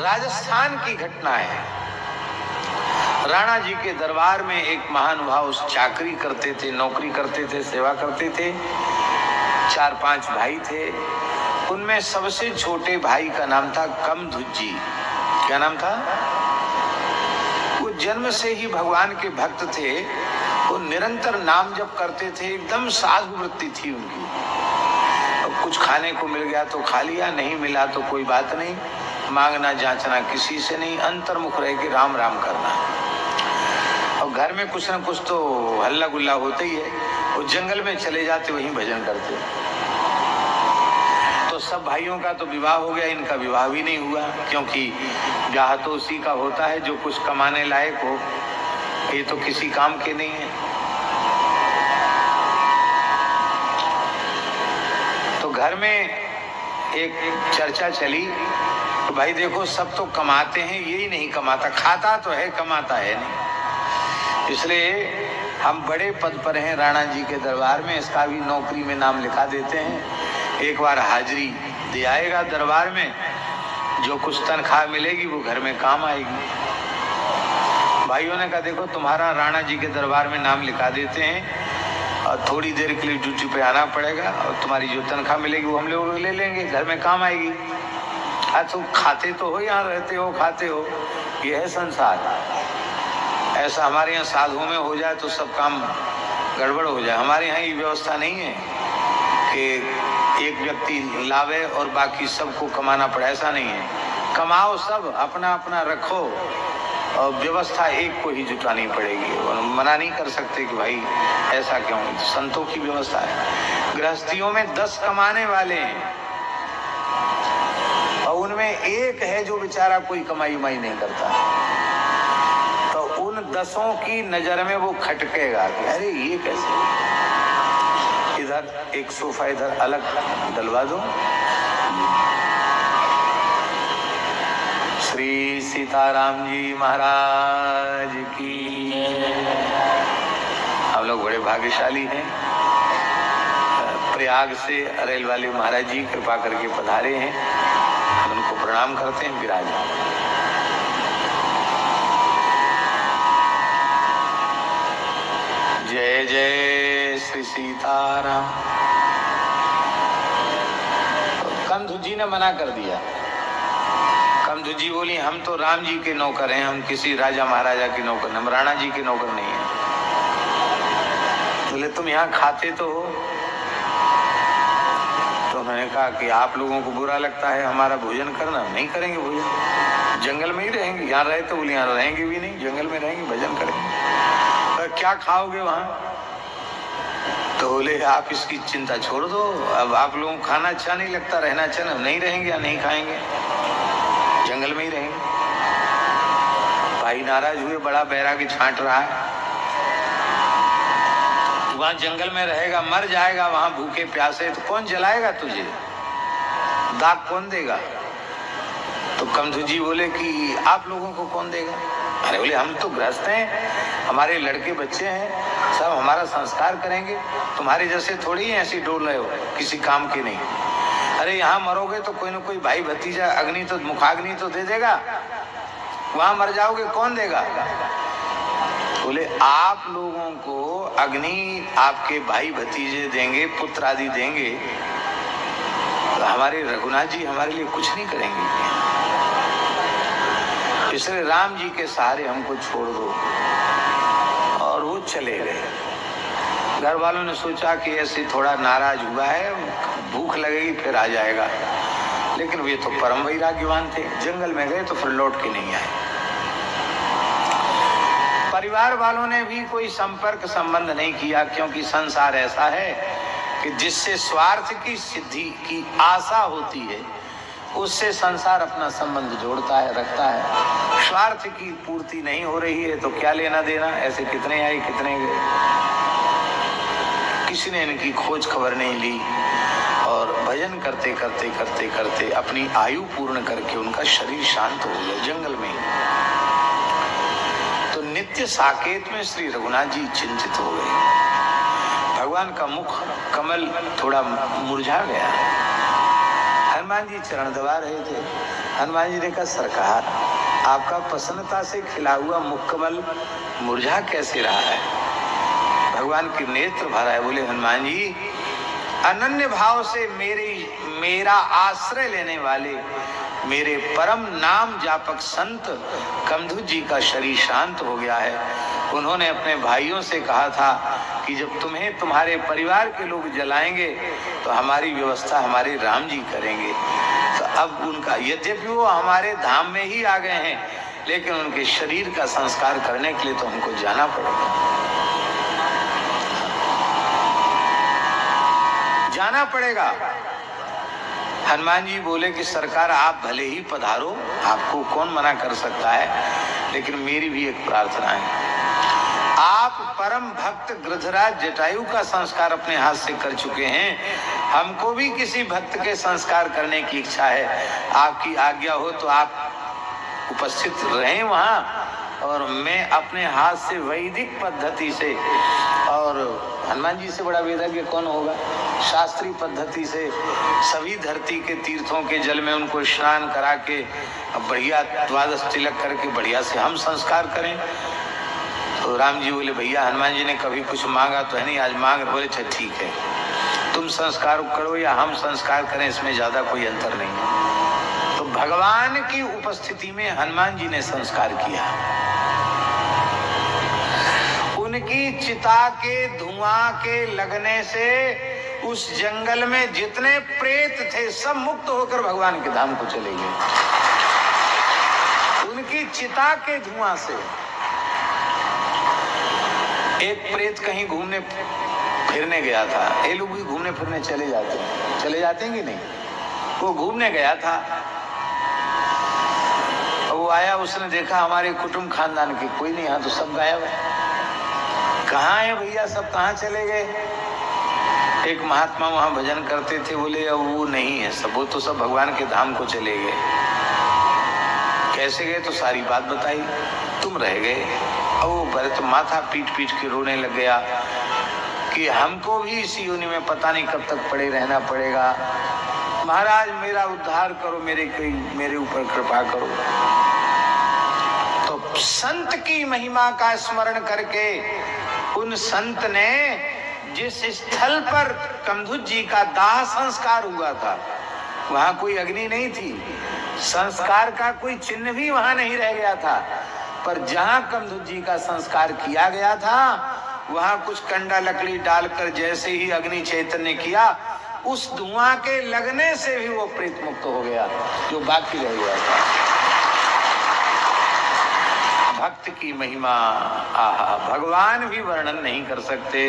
राजस्थान की घटना है। राणा जी के दरबार में एक महानुभाव चाकरी करते थे, नौकरी करते थे, सेवा करते थे। 4-5 भाई थे। उनमें सबसे छोटे भाई का नाम था कमधुज्जी। क्या नाम था? वो जन्म से ही भगवान के भक्त थे। वो निरंतर नाम जप करते थे, एकदम साधु वृत्ति थी उनकी। अब कुछ खाने को मिल गया तो खा लिया, नहीं मिला तो कोई बात नहीं, मांगना जांचना किसी से नहीं, अंतर्मुख रह के राम राम करना। और घर में कुछ न कुछ तो हल्ला गुल्ला होता ही है। वो जंगल में चले जाते, वहीं भजन करते। तो सब भाइयों का तो विवाह हो गया, इनका विवाह भी नहीं हुआ, क्योंकि ब्याह तो उसी का होता है जो कुछ कमाने लायक हो। ये तो किसी काम के नहीं है। तो घर में एक चर्चा चली, तो भाई देखो सब तो कमाते हैं, यही नहीं कमाता, खाता तो है कमाता है नहीं। इसलिए हम बड़े पद पर हैं राणा जी के दरबार में, इसका भी नौकरी में नाम लिखा देते हैं। एक बार हाजिरी दे आएगा दरबार में, जो कुछ तनख्वाह मिलेगी वो घर में काम आएगी। भाइयों ने कहा देखो तुम्हारा राणा जी के दरबार में नाम लिखा देते हैं और थोड़ी देर के लिए ड्यूटी पे आना पड़ेगा, और तुम्हारी जो तनख्वाह मिलेगी वो हम लोग ले लेंगे, घर में काम आएगी। तुम खाते तो हो, यहाँ रहते हो, खाते हो, ये है संसार। ऐसा हमारे यहाँ साधुओं में हो जाए तो सब काम गड़बड़ हो जाए। हमारे यहाँ ये व्यवस्था नहीं है कि एक व्यक्ति लावे और बाकी सबको कमाना पड़े, ऐसा नहीं है। कमाओ सब, अपना अपना रखो, और व्यवस्था एक को ही जुटानी पड़ेगी। और मना नहीं कर सकते कि भाई ऐसा क्यों, संतों की व्यवस्था है। गृहस्थियों में 10 कमाने वाले हैं और उनमें एक है जो बेचारा कोई कमाई उमाई नहीं करता, तो उन 10 की नजर में वो खटकेगा कि अरे ये कैसे, इधर एक सोफा इधर अलग डलवा दो। श्री सीताराम जी महाराज की। हम लोग बड़े भाग्यशाली हैं। प्रयाग से अरेल वाले महाराज जी कृपा करके पधारे हैं, उनको प्रणाम करते हैं। विराज जय जय श्री सीताराम। कमधुज्जी ने मना कर दिया। कमधुज्जी बोली हम तो राम जी के नौकर हैं, हम किसी राजा महाराजा के नौकर, हम राणा जी के नौकर नहीं हैं। बोले तुम यहाँ खाते तो हो? तो उन्होंने कहा कि आप लोगों को बुरा लगता है हमारा भोजन करना, नहीं करेंगे भोजन, जंगल में ही रहेंगे। यहाँ रहे तो बोले यहाँ रहेंगे भी नहीं, जंगल में रहेंगे, भजन करेंगे। तो क्या खाओगे वहाँ? तो बोले आप इसकी चिंता छोड़ दो, अब आप लोगों को खाना अच्छा नहीं लगता, रहना अच्छा नहीं, रहेंगे या नहीं खाएंगे, जंगल में ही रहेंगे। भाई नाराज हुए, बड़ा बैरागी छांट रहा है। वहां जंगल में रहेगा, मर जाएगा वहां भूखे प्यासे, तो कौन जलाएगा तुझे, दाग कौन देगा? तो कमधुज्जी बोले कि आप लोगों को कौन देगा? अरे बोले हम तो गृहस्थ हैं, हमारे लड़के बच्चे हैं, सब हमारा संस्कार करेंगे, तुम्हारे जैसे थोड़ी ऐसी डोल रहे हो, किसी काम के नहीं। अरे यहाँ मरोगे तो कोई ना कोई भाई भतीजा अग्नि तो मुखाग्नि तो दे देगा, वहां मर जाओगे कौन देगा? बोले आप लोगों को अग्नि आपके भाई भतीजे देंगे, पुत्र आदि देंगे, तो हमारे रघुनाथ जी हमारे लिए कुछ नहीं करेंगे। इसलिए राम जी के सहारे हमको छोड़ दो। और वो चले गए। घर वालों ने सोचा कि ऐसे थोड़ा नाराज हुआ है, भूख लगेगी फिर आ जाएगा, लेकिन वे तो परम वैराग्यवान थे, जंगल में गए तो फिर लौट के नहीं आए। परिवार वालों ने भी कोई संपर्क संबंध नहीं किया, क्योंकि संसार ऐसा है कि जिससे स्वार्थ की सिद्धि की आशा होती है उससे संसार अपना संबंध जोड़ता है, रखता है। स्वार्थ की पूर्ति नहीं हो रही है तो क्या लेना देना, ऐसे कितने आए कितने गए, किसी ने इनकी खोज खबर नहीं ली। और भजन करते करते करते करते अपनी आयु पूर्ण करके उनका शरीर शांत हो गया जंगल में। तो नित्य साकेत में श्री रघुनाथ जी चिंतित हो गए। भगवान का मुख कमल थोड़ा मुरझा गया। हनुमान जी चरण दबा रहे थे। हनुमान जी ने कहा, सरकार आपका प्रसन्नता से खिला हुआ मुखकमल मुरझा कैसे रहा है? भगवान के नेत्र भरा है। बोले, हनुमान जी, अनन्य भाव से मेरा आश्रय लेने वाले मेरे परम नाम जापक संत कमधुज जी का शरीर शांत हो गया है। उन्होंने अपने भाइयों से कहा था कि जब तुम्हें तुम्हारे परिवार के लोग जलाएंगे तो हमारी व्यवस्था हमारे राम जी करेंगे। तो अब उनका, यद्यपि वो हमारे धाम में ही आ गए हैं, लेकिन उनके शरीर का संस्कार करने के लिए तो हमको जाना पड़ेगा, जाना पड़ेगा। हनुमान जी बोले कि सरकार आप भले ही पधारो, आपको कौन मना कर सकता है, लेकिन मेरी भी एक प्रार्थना है। आप परम भक्त गृधराज जटायु का संस्कार अपने हाथ से कर चुके हैं, हमको भी किसी भक्त के संस्कार करने की इच्छा है। आपकी आज्ञा हो तो आप उपस्थित रहें वहां, और मैं अपने हाथ से वैदिक पद्धति से, और हनुमान जी से बड़ा वैराग्य कौन होगा, शास्त्रीय पद्धति से सभी धरती के तीर्थों के जल में उनको स्नान करा के बढ़िया द्वादश तिलक करके बढ़िया से हम संस्कार करें। तो राम जी बोले, भैया हनुमान जी ने कभी कुछ मांगा तो है नहीं, आज मांग रहे। बोले, अच्छा ठीक है, तुम संस्कार करो या हम संस्कार करें, इसमें ज्यादा कोई अंतर नहीं। तो भगवान की उपस्थिति में हनुमान जी ने संस्कार किया। उनकी चिता के धुआं के लगने से उस जंगल में जितने प्रेत थे सब मुक्त होकर भगवान के धाम को चले गए। उनकी चिता के धुआं से। एक प्रेत कहीं घूमने फिरने गया था, ये लोग भी घूमने फिरने चले जाते हैं कि नहीं? वो घूमने गया था, वो आया, उसने देखा हमारे कुटुंब खानदान के कोई नहीं, यहाँ तो सब गायब है। कहाँ है भैया, सब कहाँ चले गए? एक महात्मा वहां भजन करते थे, बोले अब वो नहीं है सब, वो तो सब भगवान के धाम को चले गए। कैसे गए? तो सारी बात बताई, तुम रह गए। और वो भरत माथा पीट पीट के रोने लग गया कि हमको भी इसी योनि में पता नहीं कब तक पड़े रहना पड़ेगा। महाराज मेरा उद्धार करो, मेरे ऊपर कृपा करो। तो संत की महिमा का स्मरण करके उन संत ने जिस स्थल पर कमधुज जी का दाह संस्कार हुआ था, वहां कोई अग्नि नहीं थी, संस्कार का कोई चिन्ह भी वहां नहीं रह गया था, पर जहां कमधुज जी का संस्कार किया गया था वहां कुछ कंडा लकड़ी डालकर जैसे ही अग्नि चैतन्य किया, उस धुआं के लगने से भी वो प्रेत मुक्त हो गया जो बाकी रह गया था। भक्त की महिमा, आहा, भगवान भी वर्णन नहीं कर सकते।